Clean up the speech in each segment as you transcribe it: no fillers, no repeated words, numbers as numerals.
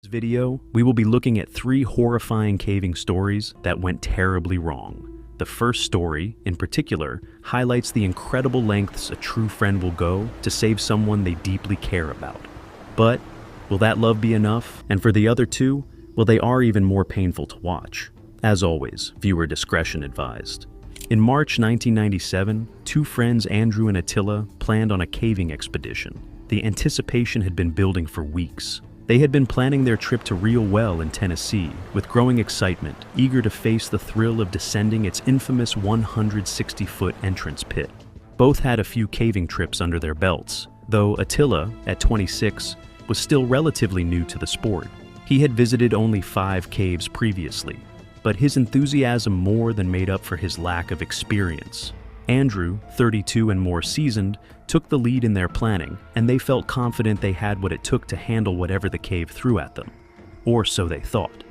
video, we will be looking at 3 horrifying caving stories that went terribly wrong. The first story, in particular, highlights the incredible lengths a true friend will go to save someone they deeply care about. But will that love be enough? And for the other 2, well, they are even more painful to watch. As always, viewer discretion advised. In March 1997, 2 friends, Andrew and Attila, planned on a caving expedition. The anticipation had been building for weeks. They had been planning their trip to Real Well in Tennessee with growing excitement, eager to face the thrill of descending its infamous 160-foot entrance pit. Both had a few caving trips under their belts, though Attila, at 26, was still relatively new to the sport. He had visited only 5 caves previously, but his enthusiasm more than made up for his lack of experience. Andrew, 32 and more seasoned, took the lead in their planning, and they felt confident they had what it took to handle whatever the cave threw at them. Or so they thought.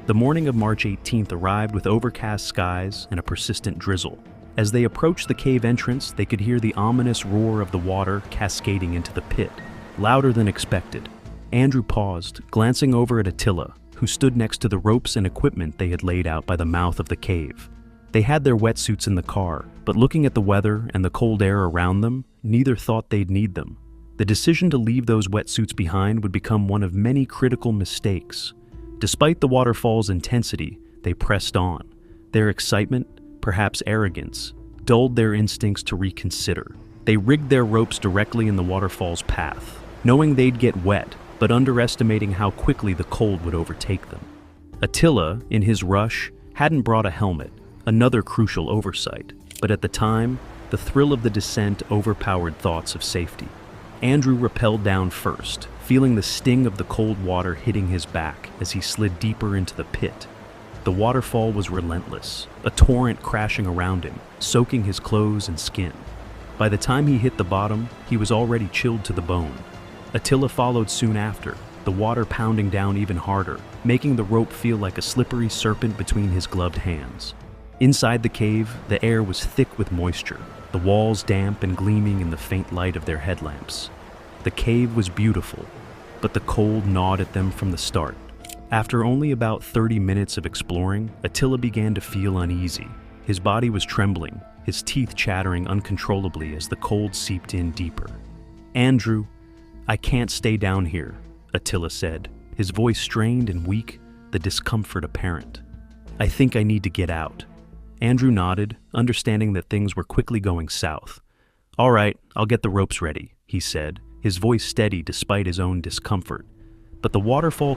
The morning of March 18th arrived with overcast skies and a persistent drizzle. As they approached the cave entrance, they could hear the ominous roar of the water cascading into the pit, louder than expected. Andrew paused, glancing over at Attila, who stood next to the ropes and equipment they had laid out by the mouth of the cave. They had their wetsuits in the car, but looking at the weather and the cold air around them, neither thought they'd need them. The decision to leave those wetsuits behind would become one of many critical mistakes. Despite the waterfall's intensity, they pressed on. Their excitement, perhaps arrogance, dulled their instincts to reconsider. They rigged their ropes directly in the waterfall's path, knowing they'd get wet, but underestimating how quickly the cold would overtake them. Attila, in his rush, hadn't brought a helmet, another crucial oversight, but at the time, the thrill of the descent overpowered thoughts of safety. Andrew rappelled down first, feeling the sting of the cold water hitting his back as he slid deeper into the pit. The waterfall was relentless, a torrent crashing around him, soaking his clothes and skin. By the time he hit the bottom, he was already chilled to the bone. Attila followed soon after, the water pounding down even harder, making the rope feel like a slippery serpent between his gloved hands. Inside the cave, the air was thick with moisture, the walls damp and gleaming in the faint light of their headlamps. The cave was beautiful, but the cold gnawed at them from the start. After only about 30 minutes of exploring, Attila began to feel uneasy. His body was trembling, his teeth chattering uncontrollably as the cold seeped in deeper. "Andrew, I can't stay down here," Attila said, his voice strained and weak, the discomfort apparent. "I think I need to get out." Andrew nodded, understanding that things were quickly going south. "All right, I'll get the ropes ready," he said, his voice steady despite his own discomfort. But the waterfall